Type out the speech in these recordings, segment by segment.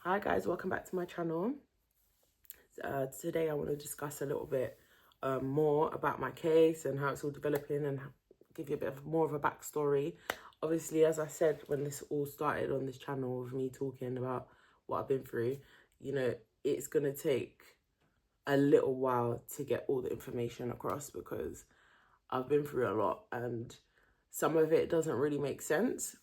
Hi guys, welcome back to my channel. Today I want to discuss a little bit more about my case and how it's all developing and give you a bit of more of a backstory. Obviously, as I said when this all started on this channel with me talking about what I've been through, you know, it's going to take a little while to get all the information across because I've been through a lot and some of it doesn't really make sense.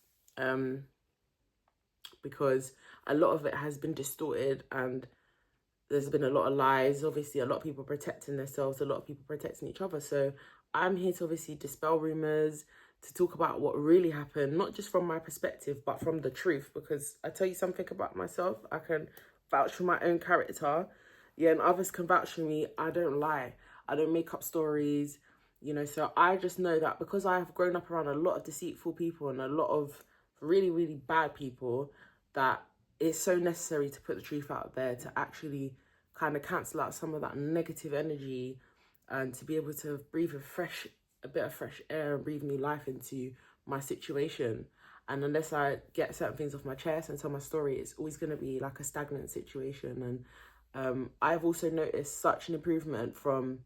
Because a lot of it has been distorted and there's been a lot of lies. Obviously, a lot of people protecting themselves, a lot of people protecting each other. So I'm here to obviously dispel rumors, to talk about what really happened, not just from my perspective, but from the truth. Because I tell you something about myself, I can vouch for my own character. Yeah, and others can vouch for me. I don't lie. I don't make up stories. You know, so I just know that because I have grown up around a lot of deceitful people and a lot of really, really bad people, that it's so necessary to put the truth out there to actually kind of cancel out some of that negative energy and to be able to breathe a bit of fresh air and breathe new life into my situation. And unless I get certain things off my chest and tell my story, it's always going to be like a stagnant situation. And I've also noticed such an improvement from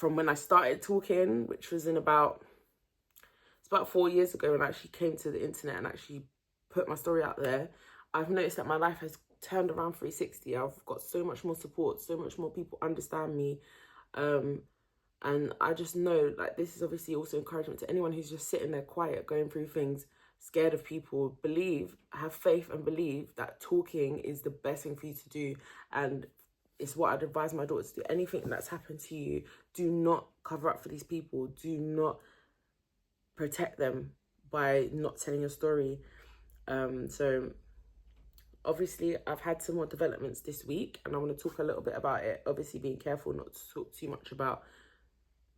when I started talking, which was it's about 4 years ago when I actually came to the internet and actually put my story out there. I've noticed that my life has turned around 360. I've got so much more support, so much more people understand me. And I just know, like, this is obviously also encouragement to anyone who's just sitting there quiet, going through things, scared of people. Have faith and believe that talking is the best thing for you to do. And it's what I'd advise my daughter to do. Anything that's happened to you, do not cover up for these people. Do not protect them by not telling your story. So obviously I've had some more developments this week and I want to talk a little bit about it. Obviously being careful not to talk too much about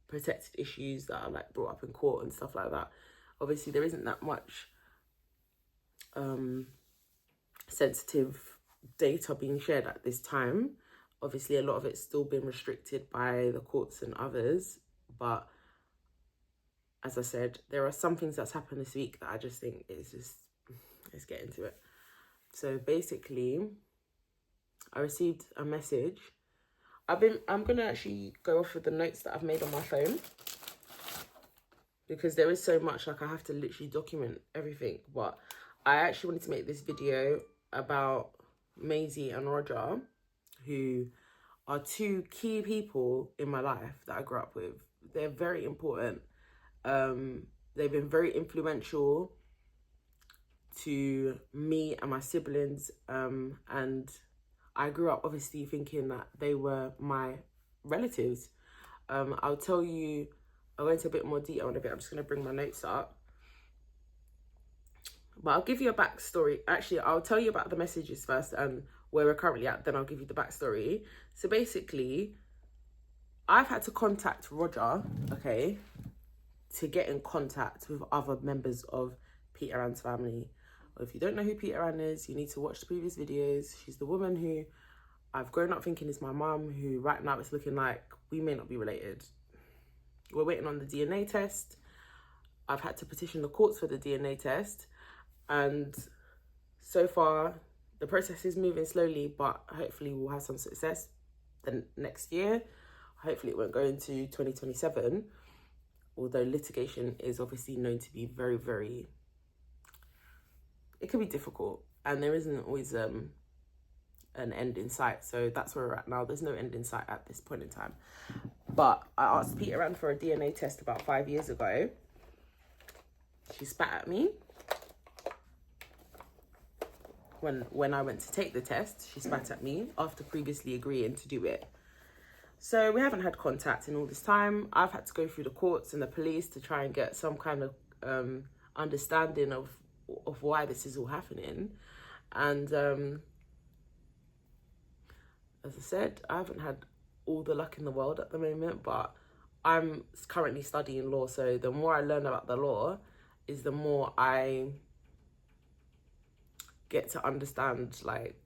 protected issues that are like brought up in court and stuff like that. Obviously there isn't that much sensitive data being shared at this time. Obviously a lot of it's still been restricted by the courts and others, but as I said, there are some things that's happened this week that I just think let's get into it. So basically, I received a message. I'm gonna actually go off with the notes that I've made on my phone because there is so much, like I have to literally document everything. But I actually wanted to make this video about Maisie and Roger, who are two key people in my life that I grew up with. They're very important. They've been very influential to me and my siblings, and I grew up obviously thinking that they were my relatives. I'll go into a bit more detail in a bit. I'm just going to bring my notes up, but I'll give you a backstory. Actually, I'll tell you about the messages first and where we're currently at, then I'll give you the backstory. So basically, I've had to contact Roger, okay, to get in contact with other members of Peter Ann's family. If you don't know who Peter Ann is, you need to watch the previous videos. She's the woman who I've grown up thinking is my mum, who right now it's looking like we may not be related. We're waiting on the DNA test. I've had to petition the courts for the DNA test. And so far, the process is moving slowly, but hopefully we'll have some success the next year. Hopefully it won't go into 2027, although litigation is obviously known to be very, very... it can be difficult and there isn't always an end in sight. So that's where we're at now. There's no end in sight at this point in time. But I asked Peter Ann for a DNA test about 5 years ago. She spat at me. When I went to take the test, she spat at me after previously agreeing to do it. So we haven't had contact in all this time. I've had to go through the courts and the police to try and get some kind of understanding of why this is all happening. And as I said, I haven't had all the luck in the world at the moment, but I'm currently studying law. So the more I learn about the law is the more I get to understand like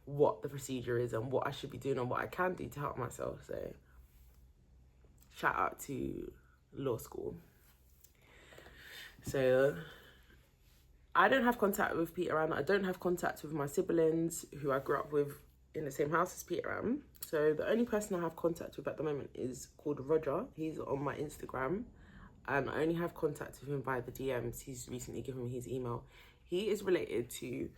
what the procedure is and what I should be doing and what I can do to help myself. So shout out to law school. So I don't have contact with Peter Ann. I don't have contact with my siblings who I grew up with in the same house as Peter Ann. So the only person I have contact with at the moment is called Roger. He's on my Instagram. And I only have contact with him via the DMs. He's recently given me his email. He is related to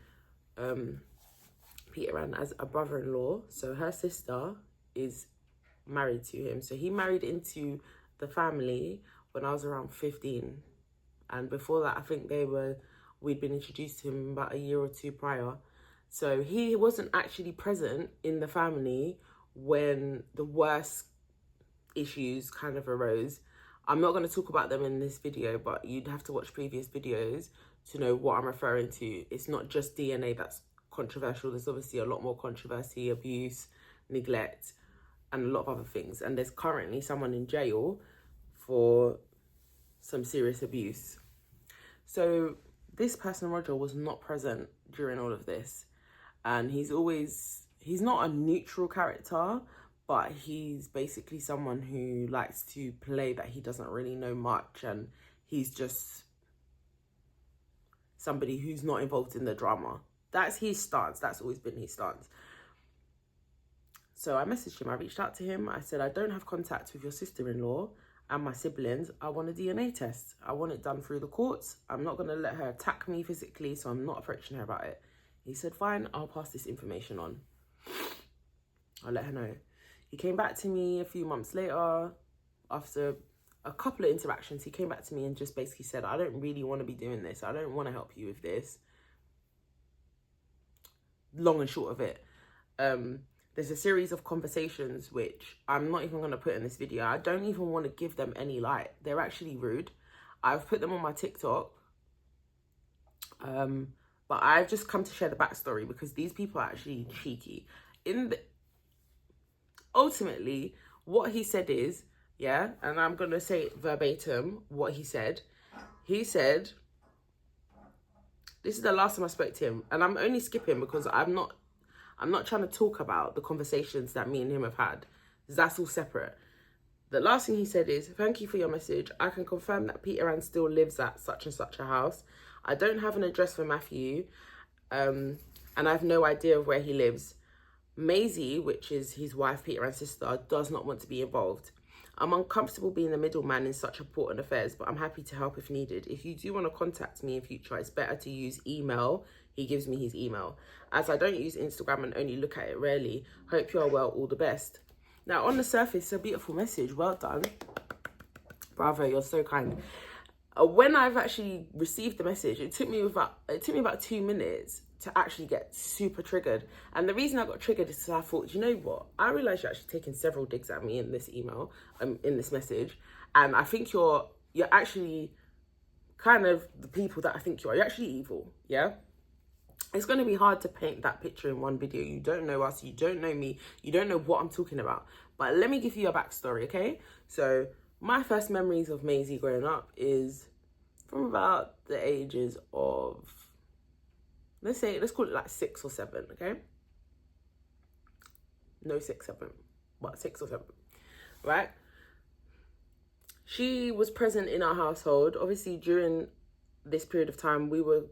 Peter Ann as a brother-in-law. So her sister is married to him. So he married into the family when I was around 15. And before that, I think we'd been introduced to him about a year or two prior. So he wasn't actually present in the family when the worst issues kind of arose. I'm not going to talk about them in this video, but you'd have to watch previous videos to know what I'm referring to. It's not just DNA that's controversial. There's obviously a lot more controversy, abuse, neglect, and a lot of other things. And there's currently someone in jail for some serious abuse. So this person, Roger, was not present during all of this. And he's not a neutral character, but he's basically someone who likes to play that he doesn't really know much, and he's just somebody who's not involved in the drama. That's his stance. That's always been his stance. So I messaged him. I reached out to him. I said, I don't have contact with your sister-in-law and my siblings. I want a DNA test. I want it done through the courts. I'm not going to let her attack me physically, so I'm not approaching her about it. He said, fine, I'll pass this information on. I'll let her know. He came back to me a few months later, after a couple of interactions. He came back to me and just basically said, I don't really want to be doing this. I don't want to help you with this. Long and short of it, there's a series of conversations which I'm not even going to put in this video. I don't even want to give them any light. They're actually rude. I've put them on my TikTok. But I've just come to share the backstory because these people are actually cheeky. Ultimately, what he said is, yeah, and I'm going to say verbatim what he said. He said, this is the last time I spoke to him, and I'm only skipping because I'm not trying to talk about the conversations that me and him have had. That's all separate. The last thing he said is, thank you for your message. I can confirm that Peter Ann still lives at such and such a house. I don't have an address for Matthew, and I have no idea of where he lives. Maisie, which is his wife, Peter Ann's sister, does not want to be involved. I'm uncomfortable being the middleman in such important affairs, but I'm happy to help if needed. If you do want to contact me in future, it's better to use email. He gives me his email. As I don't use Instagram and only look at it rarely, hope you are well, all the best. Now, on the surface, a beautiful message. Well done. Bravo, you're so kind. When I've actually received the message, it took me about 2 minutes to actually get super triggered. And the reason I got triggered is because I thought, you know what? I realised you're actually taking several digs at me in this email, in this message. And I think you're actually kind of the people that I think you are. You're actually evil, yeah? It's going to be hard to paint that picture in one video. You don't know us, you don't know me, you don't know what I'm talking about. But let me give you a backstory, okay? So my first memories of Maisie growing up is from about the ages of, let's call it like 6 or 7, okay? No, 6, 7, but 6 or 7, right? She was present in our household. Obviously, during this period of time, we were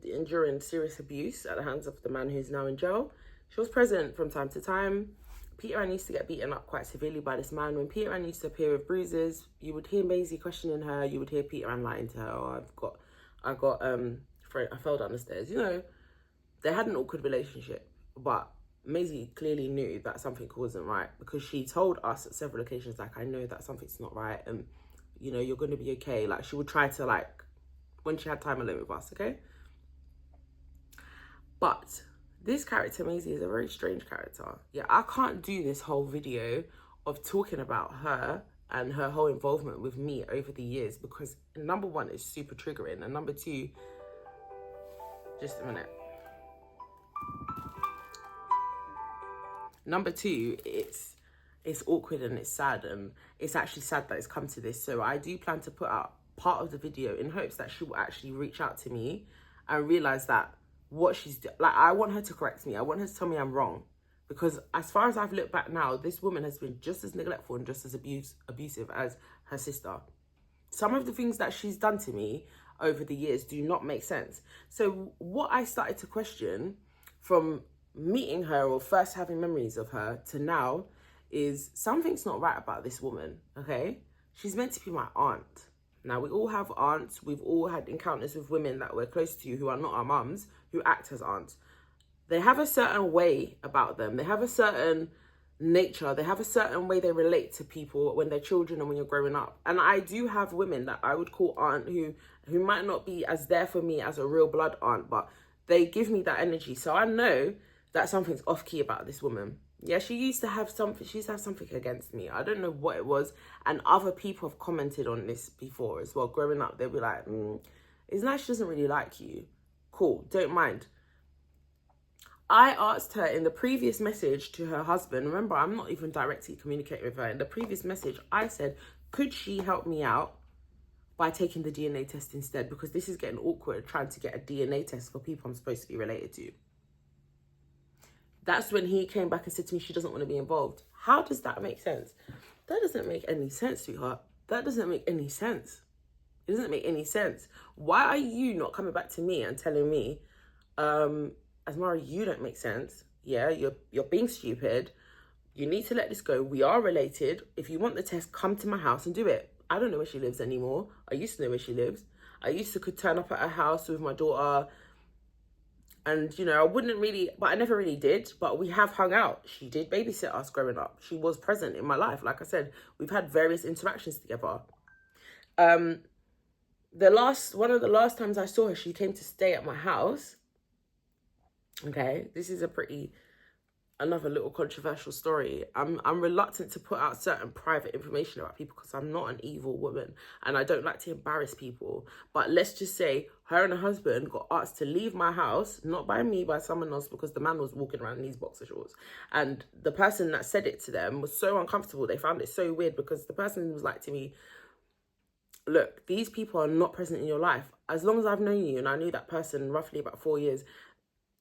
enduring serious abuse at the hands of the man who's now in jail. She was present from time to time. Peter Ann used to get beaten up quite severely by this man. When Peter Ann used to appear with bruises, you would hear Maisie questioning her. You would hear Peter Ann lying to her. Oh, I fell down the stairs. You know, they had an awkward relationship, but Maisie clearly knew that something wasn't right because she told us at several occasions, like, I know that something's not right, and you know, you're going to be okay. Like, she would try to, like, when she had time alone with us, okay? But this character, Maisie, is a very strange character. Yeah, I can't do this whole video of talking about her and her whole involvement with me over the years because, number one, it's super triggering, and number two, just a minute. Number two, it's awkward and it's sad, and it's actually sad that it's come to this. So I do plan to put out part of the video in hopes that she will actually reach out to me and realize that what she's like, I want her to correct me. I want her to tell me I'm wrong, because as far as I've looked back now, this woman has been just as neglectful and just as abusive as her sister. Some of the things that she's done to me over the years do not make sense. So what I started to question from meeting her or first having memories of her to now is something's not right about this woman, okay? She's meant to be my aunt. Now, we all have aunts. We've all had encounters with women that we're close to who are not our mums, who act as aunts. They have a certain way about them. They have a certain nature. They have a certain way they relate to people when they're children and when you're growing up. And I do have women that I would call aunt who might not be as there for me as a real blood aunt, but they give me that energy. So I know that something's off-key about this woman. Yeah, she used to have something against me. I don't know what it was. And other people have commented on this before as well. Growing up, they'll be like, it's nice she doesn't really like you. Cool, don't mind. I asked her in the previous message to her husband, remember, I'm not even directly communicating with her. In the previous message, I said, could she help me out by taking the DNA test instead? Because this is getting awkward trying to get a DNA test for people I'm supposed to be related to. That's when he came back and said to me, she doesn't want to be involved. How does that make sense? That doesn't make any sense, sweetheart. That doesn't make any sense. It doesn't make any sense. Why are you not coming back to me and telling me, Asmara, you don't make sense. Yeah, you're being stupid. You need to let this go. We are related. If you want the test, come to my house and do it. I don't know where she lives anymore. I used to know where she lives. I used to could turn up at her house with my daughter. And, you know, I wouldn't really, but I never really did. But we have hung out. She did babysit us growing up. She was present in my life. Like I said, we've had various interactions together. One of the last times I saw her, she came to stay at my house. Okay, this is another little controversial story. I'm reluctant to put out certain private information about people because I'm not an evil woman and I don't like to embarrass people. But let's just say her and her husband got asked to leave my house, not by me, by someone else, because the man was walking around in these boxer shorts. And the person that said it to them was so uncomfortable. They found it so weird because the person was like to me, look, these people are not present in your life. As long as I've known you, and I knew that person roughly about 4 years,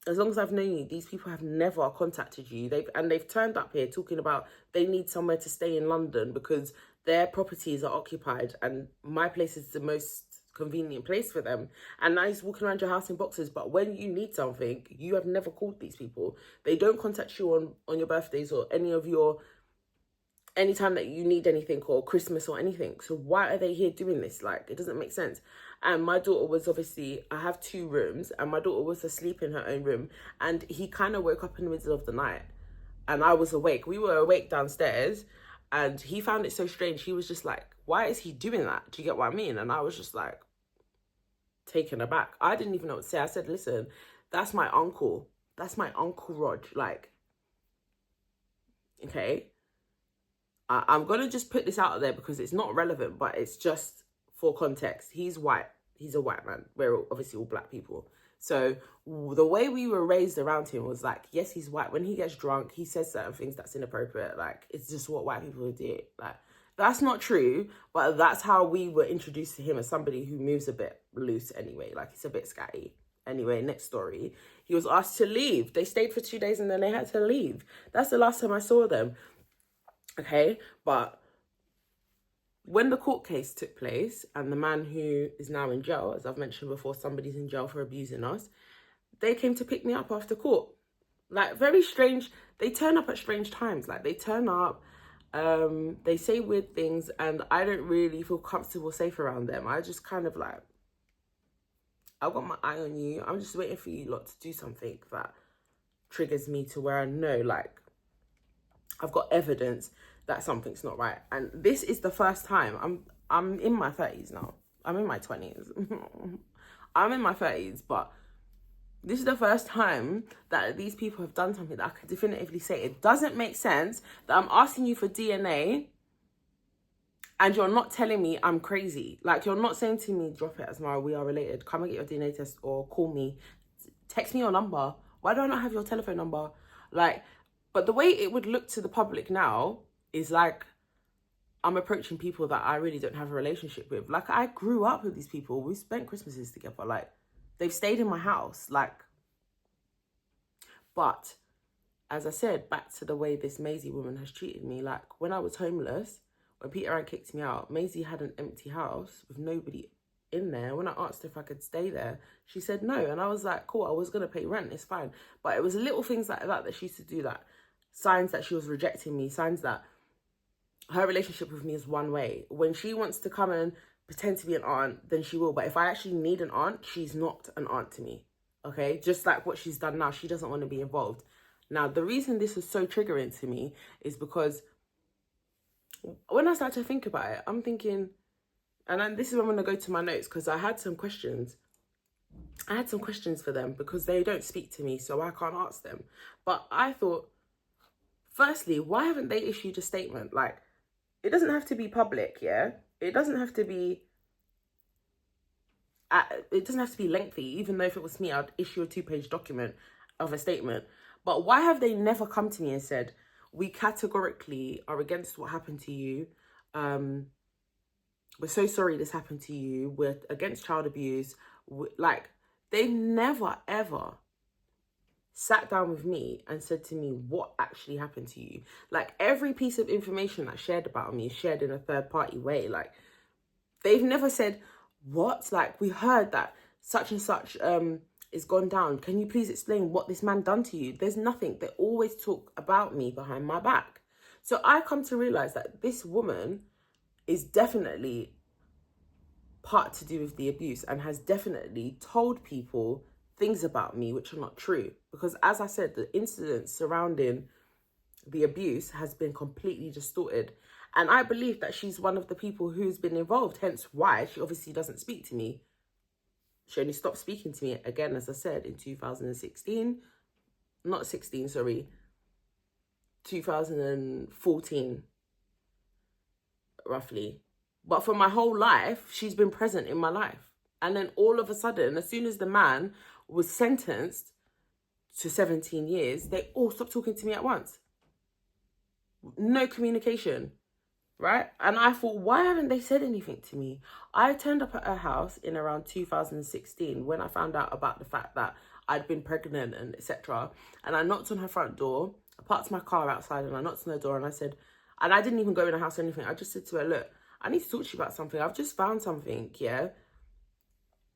as long as I've known you, these people have never contacted you. They've turned up here talking about they need somewhere to stay in London because their properties are occupied and my place is the most convenient place for them. And now he's walking around your house in boxes. But when you need something, you have never called these people. They don't contact you on your birthdays or anytime that you need anything or Christmas or anything. So why are they here doing this? Like, it doesn't make sense. And my daughter was obviously, I have 2 rooms and my daughter was asleep in her own room and he kind of woke up in the middle of the night and I was awake. We were awake downstairs and he found it so strange. He was just like, why is he doing that? Do you get what I mean? And I was just like, taken aback. I didn't even know what to say. I said, listen, that's my uncle. That's my Uncle Rog. Like, okay. I'm going to just put this out there because it's not relevant, but it's just for context. He's white. He's a white man. We're obviously all black people. So the way we were raised around him was like, yes, he's white. When he gets drunk, he says certain things that's inappropriate. Like, it's just what white people do. Like, that's not true, but that's how we were introduced to him as somebody who moves a bit loose anyway. Like, he's a bit scatty. Anyway, next story. He was asked to leave. They stayed for 2 days and then they had to leave. That's the last time I saw them. Okay, but when the court case took place and the man who is now in jail, as I've mentioned before, somebody's in jail for abusing us, they came to pick me up after court. Like, very strange. They turn up at strange times. Like, they turn up, they say weird things, and I don't really feel comfortable, safe around them. I just kind of like, I've got my eye on you. I'm just waiting for you lot to do something that triggers me to where I know, like, I've got evidence that something's not right. And this is the first time. I'm in my 30s now. I'm in my 20s. I'm in my 30s, but this is the first time that these people have done something that I can definitively say it doesn't make sense, that I'm asking you for DNA and you're not telling me I'm crazy. Like, you're not saying to me, drop it, Asmara, we are related. Come and get your DNA test or call me. Text me your number. Why do I not have your telephone number? Like, but the way it would look to the public now is like I'm approaching people that I really don't have a relationship with. Like, I grew up with these people. We spent Christmases together. Like, they've stayed in my house. Like, but as I said, back to the way this Maisie woman has treated me. Like, when I was homeless, when Peter Ann kicked me out, Maisie had an empty house with nobody in there, when I asked her if I could stay there, she said no. And I was like, cool, I was going to pay rent, it's fine. But it was little things like that she used to do, that signs that she was rejecting me, signs that her relationship with me is one way. When she wants to come and pretend to be an aunt, then she will. But if I actually need an aunt, she's not an aunt to me. Okay? Just like what she's done now. She doesn't want to be involved. Now, the reason this was so triggering to me is because when I started to think about it, I'm thinking, and then this is when I'm going to go to my notes, because I had some questions. I had some questions for them because they don't speak to me, so I can't ask them. But I thought, firstly, why haven't they issued a statement? Like, it doesn't have to be public, yeah? It doesn't have to be lengthy, even though if it was me, I'd issue a 2-page document of a statement. But why have they never come to me and said, we categorically are against what happened to you. We're so sorry this happened to you. We're against child abuse. Like, they've never, ever sat down with me and said to me, what actually happened to you? Like, every piece of information that's shared about me is shared in a third-party way. Like, they've never said, what? Like, we heard that such and such is gone down. Can you please explain what this man done to you? There's nothing. They always talk about me behind my back. So I come to realize that this woman is definitely part to do with the abuse and has definitely told people things about me which are not true. Because as I said, the incidents surrounding the abuse has been completely distorted. And I believe that she's one of the people who's been involved, hence why she obviously doesn't speak to me. She only stopped speaking to me, again, as I said, in 2014, roughly. But for my whole life, she's been present in my life. And then all of a sudden, as soon as the man was sentenced to 17 years, they all stopped talking to me at once. No communication. Right? And I thought, why haven't they said anything to me? I turned up at her house in around 2016 when I found out about the fact that I'd been pregnant and etc. And I knocked on her front door. I parked my car outside and I knocked on her door and I said, and I didn't even go in the house or anything. I just said to her, look, I need to talk to you about something. I've just found something, yeah?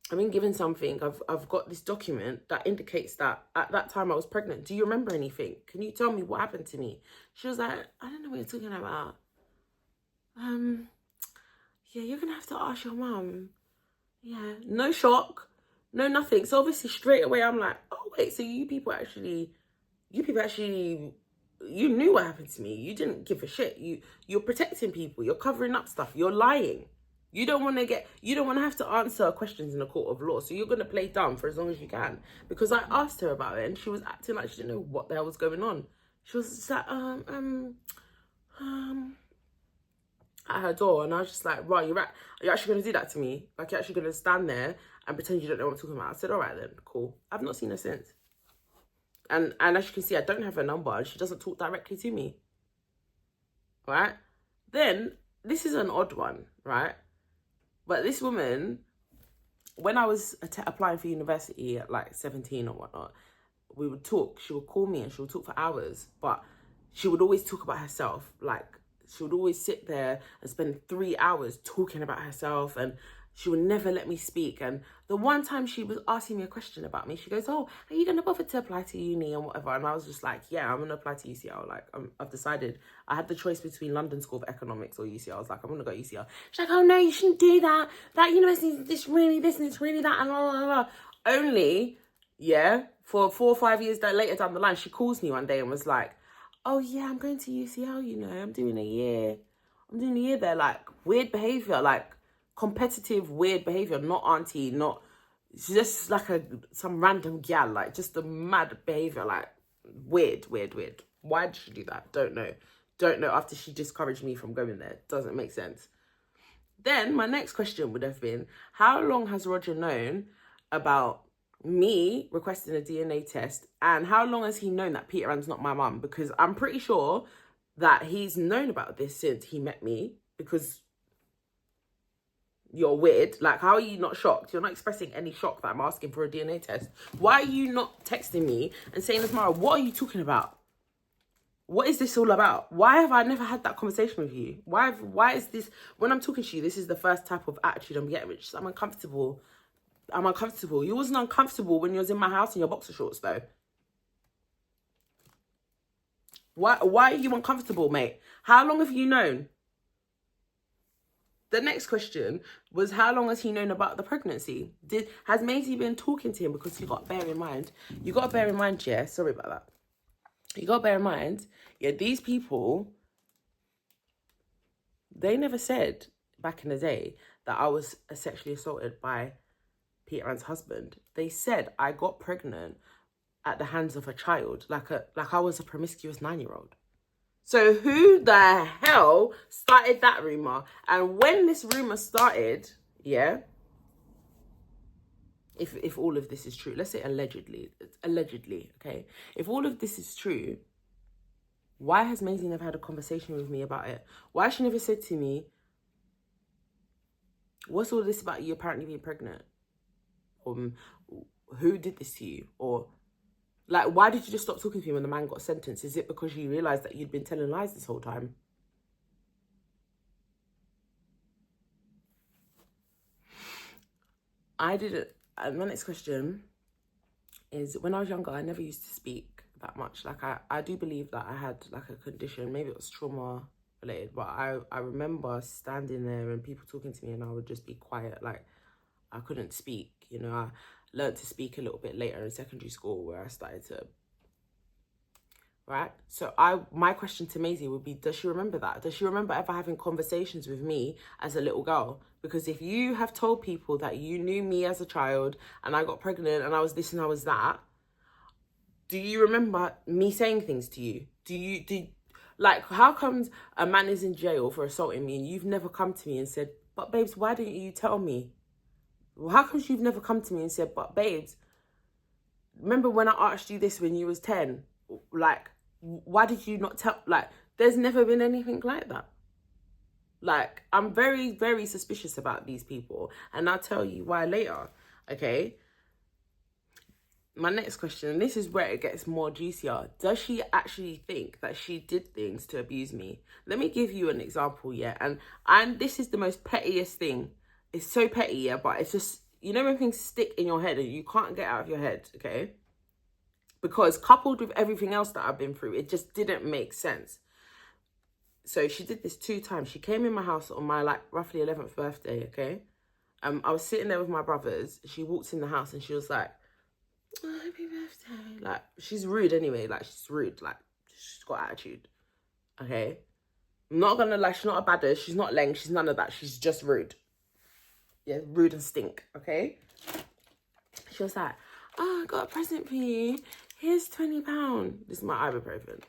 I've been given something. I've got this document that indicates that at that time I was pregnant. Do you remember anything? Can you tell me what happened to me? She was like, I don't know what you're talking about. Yeah, you're gonna have to ask your mum. Yeah, no shock, no nothing. So obviously straight away I'm like, oh wait, so you people actually, you knew what happened to me. You didn't give a shit. You're protecting people. You're covering up stuff. You're lying. You don't want to have to answer questions in a court of law. So you're going to play dumb for as long as you can. Because I asked her about it and she was acting like she didn't know what the hell was going on. She was just like, at her door, and I was just like, right, you're actually going to do that to me? Like, you're actually going to stand there and pretend you don't know what I'm talking about? I said, all right then, cool. I've not seen her since. And as you can see, I don't have her number and she doesn't talk directly to me. Right? Then, this is an odd one, right? But this woman, when I was applying for university at like 17 or whatnot, we would talk. She would call me and she would talk for hours. But she would always talk about herself, like, she would always sit there and spend 3 hours talking about herself and she would never let me speak. And the one time she was asking me a question about me, she goes, oh, are you going to bother to apply to uni and whatever? And I was just like, yeah, I'm going to apply to UCL. Like, I've decided. I had the choice between London School of Economics or UCL. I was like, I'm going to go UCL. She's like, oh, no, you shouldn't do that. That university is this really this and it's really that and blah, blah, blah. Only, yeah, for 4 or 5 years later down the line, she calls me one day and was like, oh yeah, I'm going to UCL, you know, I'm doing a year there. Like, weird behaviour, like competitive weird behaviour, not auntie, not, she's just like some random gal, like just a mad behaviour, like weird. Why did she do that? Don't know after she discouraged me from going there. Doesn't make sense. Then my next question would have been, how long has Roger known about me requesting a DNA test, and how long has he known that Peter Ann's not my mum? Because I'm pretty sure that he's known about this since he met me, because you're weird. Like, how are you not shocked? You're not expressing any shock that I'm asking for a DNA test. Why are you not texting me and saying, Mara, what are you talking about? What is this all about? Why have I never had that conversation with you? Why is this, when I'm talking to you, this is the first type of attitude I'm getting, which is I'm uncomfortable. I'm uncomfortable. You wasn't uncomfortable when you was in my house in your boxer shorts, though. Why are you uncomfortable, mate? How long have you known? The next question was, how long has he known about the pregnancy? Has Maisie been talking to him? Because you got to bear in mind, yeah, sorry about that. You got to bear in mind, yeah, these people, they never said back in the day that I was sexually assaulted by Peter Ann's husband. They said I got pregnant at the hands of a child, like I was a promiscuous 9-year-old. So who the hell started that rumor? And when this rumor started, yeah, if all of this is true, let's say allegedly, okay? If all of this is true, why has Maisie never had a conversation with me about it? Why has she never said to me, what's all this about you apparently being pregnant? Who did this to you? Or, like, why did you just stop talking to me when the man got sentenced? Is it because you realised that you'd been telling lies this whole time? I didn't. And my next question is, when I was younger, I never used to speak that much. Like, I do believe that I had, like, a condition. Maybe it was trauma related. But I remember standing there and people talking to me and I would just be quiet. Like, I couldn't speak. You know, I learned to speak a little bit later in secondary school where I started to... Right? So my question to Maisie would be, does she remember that? Does she remember ever having conversations with me as a little girl? Because if you have told people that you knew me as a child and I got pregnant and I was this and I was that, do you remember me saying things to you? Like, how comes a man is in jail for assaulting me and you've never come to me and said, but babes, why didn't you tell me? Well, how comes you've never come to me and said, but babes, remember when I asked you this when you was 10? Like, why did you not tell? Like, there's never been anything like that. Like, I'm very, very suspicious about these people. And I'll tell you why later, okay? My next question, and this is where it gets more juicier. Does she actually think that she did things to abuse me? Let me give you an example, yeah? And this is the most pettiest thing. It's so petty, yeah? But it's just, you know when things stick in your head and you can't get out of your head, okay? Because coupled with everything else that I've been through, it just didn't make sense. So she did this 2 times. She came in my house on my, like, roughly 11th birthday, okay? I was sitting there with my brothers. She walked in the house and she was like, oh, happy birthday. Like, she's rude anyway. Like, she's rude. Like, she's got attitude, okay? I'm not gonna lie, she's not a baddest. She's not leng. She's none of that. She's just rude. Yeah, rude and stink, okay? She was like, oh, I got a present for you. Here's £20. This is my ibuprofen.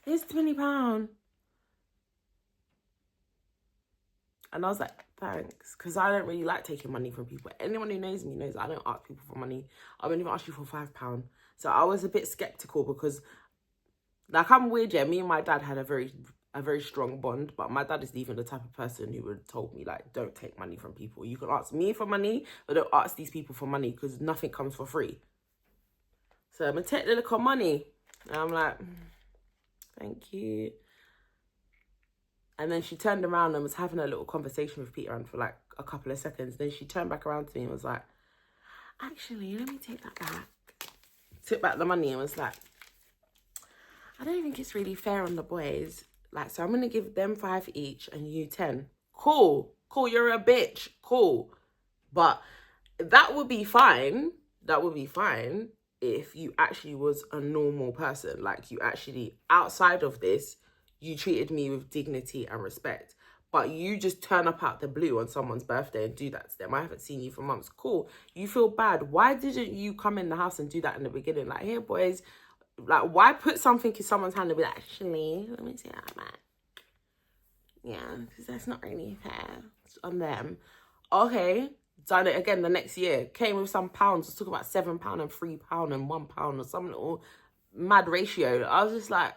Here's £20. And I was like, thanks. Because I don't really like taking money from people. Anyone who knows me knows I don't ask people for money. I won't even ask you for £5. So I was a bit skeptical because, like, I'm weird, yeah. Me and my dad had a very strong bond. But my dad is even the type of person who would have told me, like, don't take money from people. You can ask me for money, but don't ask these people for money because nothing comes for free. So I'm going to take the little money. And I'm like, thank you. And then she turned around and was having a little conversation with Peter Ann for like a couple of seconds. Then she turned back around to me and was like, actually, let me take that back. Took back the money and was like, I don't think it's really fair on the boys. Like, so I'm going to give them 5 each and you 10. Cool. Cool, you're a bitch. Cool. But that would be fine. That would be fine if you actually was a normal person. Like, you actually, outside of this, you treated me with dignity and respect. But you just turn up out the blue on someone's birthday and do that to them. I haven't seen you for months. Cool. You feel bad. Why didn't you come in the house and do that in the beginning? Like, here, boys. Like, why put something in someone's hand and be like, actually, let me take that back. Yeah, because that's not really fair. It's on them. Okay. Done it again the next year. Came with some pounds. Was talking about £7 and £3 and £1 or some little mad ratio. I was just like,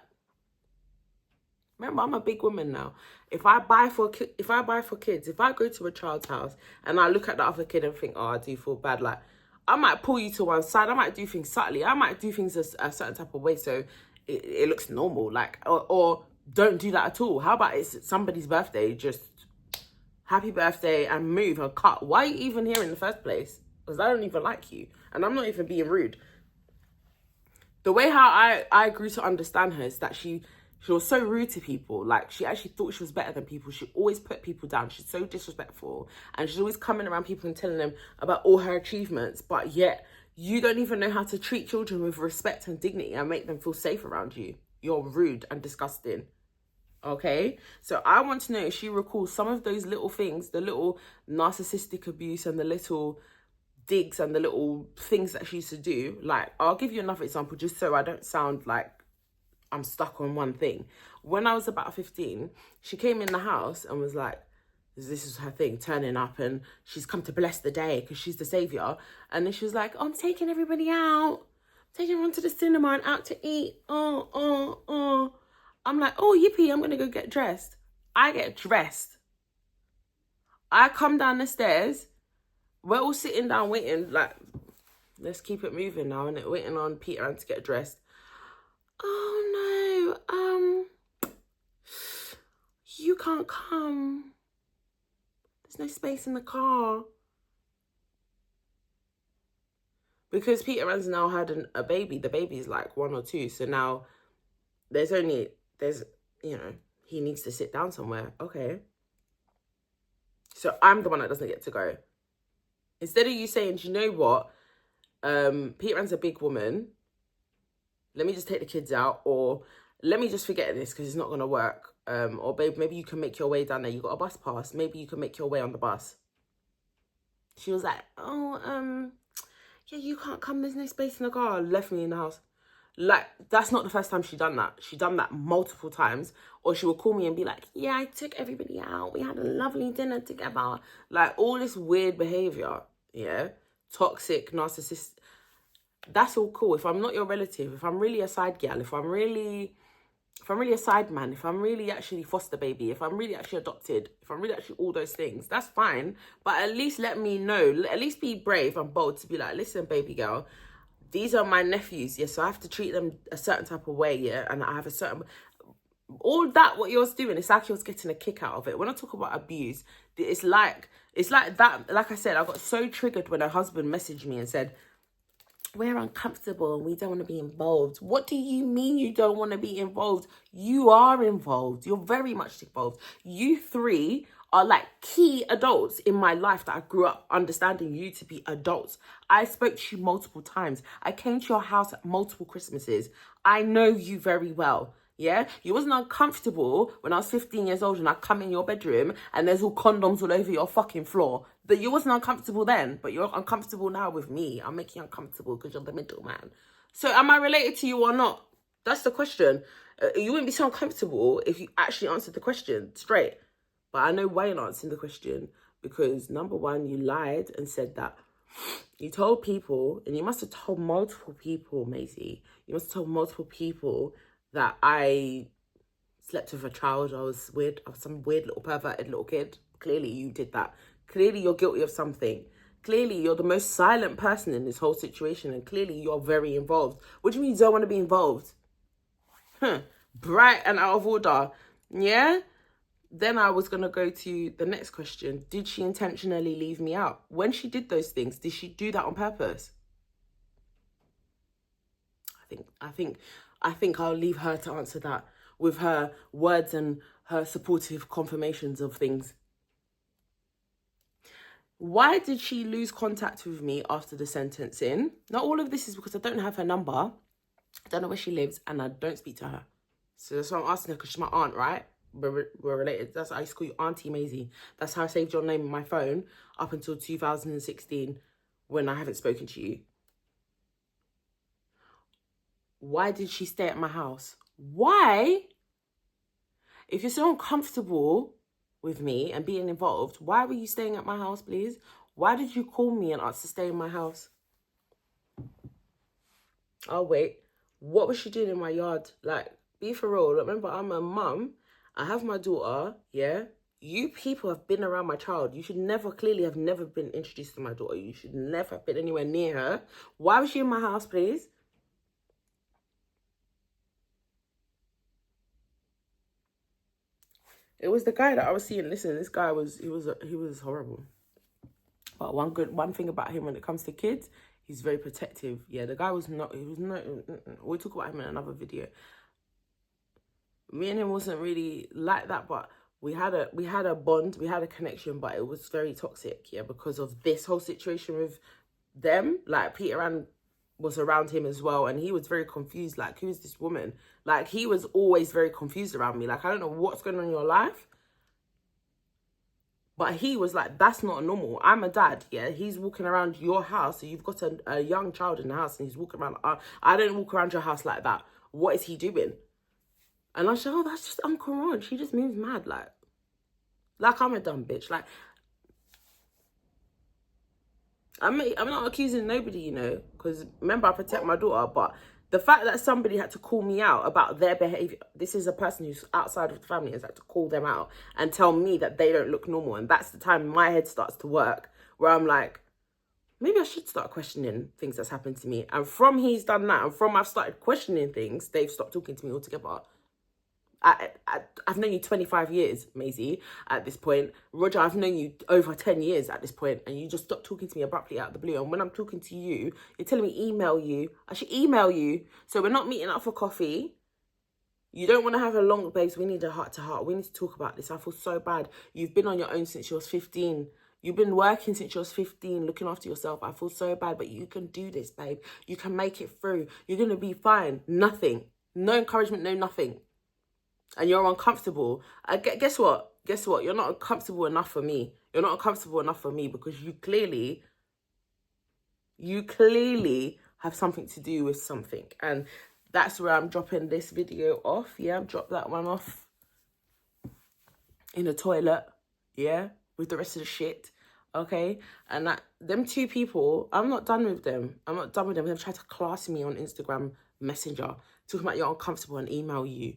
remember, I'm a big woman now. If I buy for kids, if I go to a child's house and I look at the other kid and think, oh, I do feel bad, like, I might pull you to one side. I might do things subtly. I might do things a certain type of way. So it looks normal. Like, or don't do that at all. How about it's somebody's birthday, just happy birthday and move and cut. Why are you even here in the first place? Because I don't even like you. And I'm not even being rude. The way how I grew to understand her is that she was so rude to people. Like, she actually thought she was better than people. She always put people down. She's so disrespectful. And she's always coming around people and telling them about all her achievements. But yet, you don't even know how to treat children with respect and dignity and make them feel safe around you. You're rude and disgusting. Okay? So I want to know if she recalls some of those little things, the little narcissistic abuse and the little digs and the little things that she used to do. Like, I'll give you another example just so I don't sound like I'm stuck on one thing. When I was about 15, she came in the house and was like, this is her thing, turning up, and she's come to bless the day because she's the saviour. And then she was like, oh, I'm taking everybody out, taking everyone to the cinema and out to eat. I'm like, oh, yippee, I'm gonna go get dressed. I get dressed. I come down the stairs. We're all sitting down waiting, like, let's keep it moving now, and waiting on Peter Ann to get dressed. Oh no, you can't come. There's no space in the car. Because Peter Ann's now had a baby. The baby's like 1 or 2, so now there's, you know, he needs to sit down somewhere. Okay. So I'm the one that doesn't get to go. Instead of you saying, do you know what? Peter Ann's a big woman. Let me just take the kids out, or let me just forget this because it's not going to work. Or babe, maybe you can make your way down there. You got a bus pass. Maybe you can make your way on the bus. She was like, oh, yeah, you can't come. There's no space in the car. Left me in the house. Like, that's not the first time she done that. She done that multiple times. Or she will call me and be like, yeah, I took everybody out. We had a lovely dinner together. Like, all this weird behaviour, yeah? Toxic, narcissist. That's all cool. If I'm not your relative, if I'm really a side gal, if I'm really a side man, if I'm really actually foster baby, if I'm really actually adopted, if I'm really actually all those things, that's fine. But at least let me know, at least be brave and bold to be like, listen, baby girl, these are my nephews, yeah, so I have to treat them a certain type of way, yeah, and I have a certain... All that, what you're doing, it's like you're getting a kick out of it. When I talk about abuse, it's like that. Like I said, I got so triggered when her husband messaged me and said, we're uncomfortable and we don't want to be involved. What do you mean you don't want to be involved? You are involved. You're very much involved. You 3 are like key adults in my life that I grew up understanding you to be adults. I spoke to you multiple times. I came to your house at multiple Christmases. I know you very well. Yeah, you wasn't uncomfortable when I was 15 years old and I come in your bedroom and there's all condoms all over your fucking floor. But you wasn't uncomfortable then, but you're uncomfortable now with me. I'm making you uncomfortable because you're the middleman. So am I related to you or not? That's the question. You wouldn't be so uncomfortable if you actually answered the question straight. But I know why you're not answering the question, because number one, you lied and said that you told people, and you must have told multiple people, Maisie. You must have told multiple people that I slept with a child. I was weird. I was some weird little perverted little kid. Clearly you did that. Clearly you're guilty of something. Clearly you're the most silent person in this whole situation, and clearly you're very involved. What do you mean you don't want to be involved? Bright and out of order. Yeah? Then I was going to go to the next question. Did she intentionally leave me out? When she did those things, did she do that on purpose? I think I'll leave her to answer that with her words and her supportive confirmations of things. Why did she lose contact with me after the sentencing? Now, all of this is because I don't have her number. I don't know where she lives and I don't speak to her. So that's why I'm asking her, because she's my aunt, right? We're related. That's why I used to call you Aunty Maisie. That's how I saved your name in my phone up until 2016 when I haven't spoken to you. Why did she stay at my house? Why? If you're so uncomfortable with me and being involved, why were you staying at my house, please? Why did you call me and ask to stay in my house? Oh, wait. What was she doing in my yard? Like, be for real. Remember, I'm a mum. I have my daughter, yeah? You people have been around my child. You should clearly have never been introduced to my daughter. You should never have been anywhere near her. Why was she in my house, please? It was the guy that I was seeing. Listen, this guy was he was horrible. But one thing about him when it comes to kids, he's very protective. Yeah, the guy was not. He was not. We'll talk about him in another video. Me and him wasn't really like that, but we had a bond, we had a connection, but it was very toxic. Yeah, because of this whole situation with them. Like Peter Ann was around him as well, and he was very confused. Like, who's this woman? Like, he was always very confused around me. Like, I don't know what's going on in your life. But he was like, that's not normal. I'm a dad, yeah? He's walking around your house, so you've got a young child in the house, and he's walking around. I don't walk around your house like that. What is he doing? And I said, oh, that's just Uncle Rod. She just moves mad, like I'm a dumb bitch. Like, I'm not accusing nobody, you know, because remember, I protect my daughter, but the fact that somebody had to call me out about their behavior, this is a person who's outside of the family, has had to call them out and tell me that they don't look normal. And that's the time my head starts to work, where I'm like, maybe I should start questioning things that's happened to me. And from he's done that, and from I've started questioning things, they've stopped talking to me altogether. I've known you 25 years, Maisie, at this point. Roger, I've known you over 10 years at this point, and you just stopped talking to me abruptly out of the blue. And when I'm talking to you, you're telling me email you. I should email you. So we're not meeting up for coffee. You don't want to have a long, babes, we need a heart-to-heart. We need to talk about this. I feel so bad. You've been on your own since you was 15. You've been working since you was 15, looking after yourself. I feel so bad, but you can do this, babe. You can make it through. You're going to be fine. Nothing. No encouragement, no nothing. And you're uncomfortable. Guess what? Guess what? You're not uncomfortable enough for me. You're not uncomfortable enough for me because you clearly have something to do with something. And that's where I'm dropping this video off. Yeah, I've dropped that one off in the toilet. Yeah, with the rest of the shit. Okay? And them two people, I'm not done with them. I'm not done with them. They've tried to class me on Instagram Messenger, talking about you're uncomfortable and email you.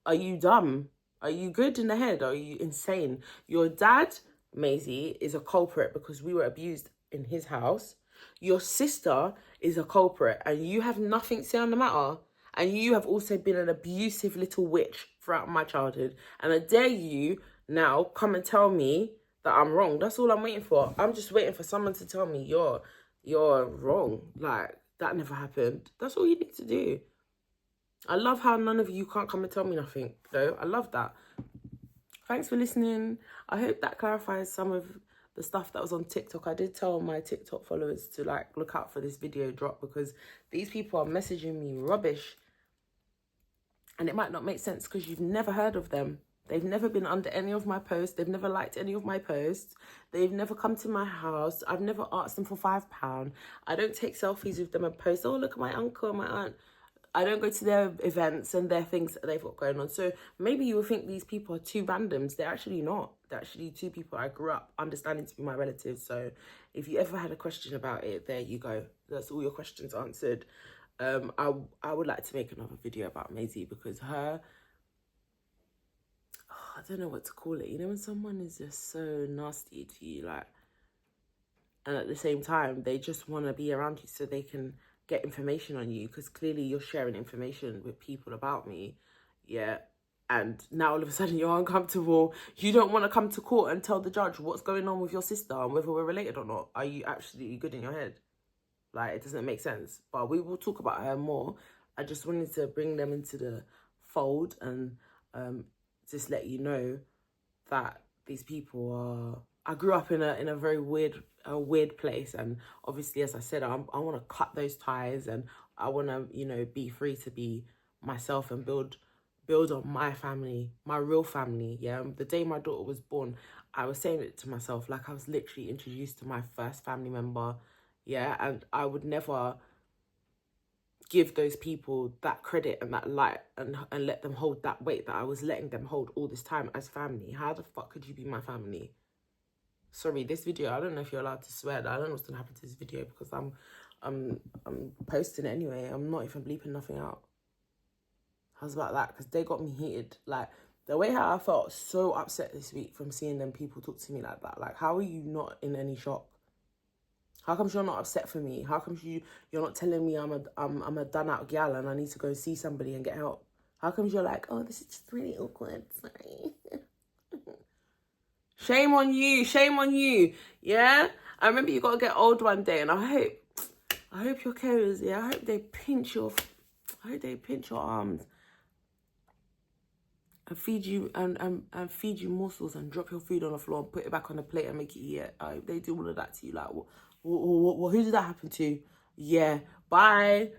Are you dumb? Are you good in the head? Are you insane? Your dad, Maisie, is a culprit because we were abused in his house. Your sister is a culprit and you have nothing to say on the matter. And you have also been an abusive little witch throughout my childhood. And I dare you now come and tell me that I'm wrong. That's all I'm waiting for. I'm just waiting for someone to tell me you're wrong. Like, that never happened. That's all you need to do. I love how none of you can't come and tell me nothing, though. I love that. Thanks for listening. I hope that clarifies some of the stuff that was on TikTok. I did tell my TikTok followers to, like, look out for this video drop because these people are messaging me rubbish. And it might not make sense because you've never heard of them. They've never been under any of my posts. They've never liked any of my posts. They've never come to my house. I've never asked them for £5. I don't take selfies with them and post, oh, look at my uncle and my aunt. I don't go to their events and their things that they've got going on. So maybe you will think these people are two randoms. They're actually not. They're actually two people I grew up understanding to be my relatives. So if you ever had a question about it, there you go. That's all your questions answered. I would like to make another video about Maisie because I don't know what to call it. You know, when someone is just so nasty to you, like, and at the same time, they just want to be around you so they can get information on you because clearly you're sharing information with people about me, yeah, and now all of a sudden you're uncomfortable. You don't want to come to court and tell the judge what's going on with your sister and whether we're related or not. Are you absolutely good in your head? Like, it doesn't make sense, but we will talk about her more. I just wanted to bring them into the fold and just let you know that these people are... I grew up in a very weird place, and obviously, as I said, I want to cut those ties, and I want to, you know, be free to be myself and build on my family, my real family. Yeah, the day my daughter was born, I was saying it to myself like I was literally introduced to my first family member. Yeah, and I would never give those people that credit and that light and let them hold that weight that I was letting them hold all this time as family. How the fuck could you be my family? Sorry, this video, I don't know if you're allowed to swear. I don't know what's gonna happen to this video because I'm posting it anyway. I'm not even bleeping nothing out. How's about that? Because they got me heated. Like, the way how I felt so upset this week from seeing them people talk to me like that. Like, how are you not in any shock? How come you're not upset for me? How come you're not telling me I'm a done out gal and I need to go see somebody and get help? How come you're like, oh, this is just really awkward, sorry. Shame on you. Shame on you. Yeah? I remember you got to get old one day, and I hope your carers, yeah, I hope they pinch your arms and feed you and feed you morsels and drop your food on the floor and put it back on the plate and make you eat it. I hope they do all of that to you. Like, who did that happen to? Yeah. Bye.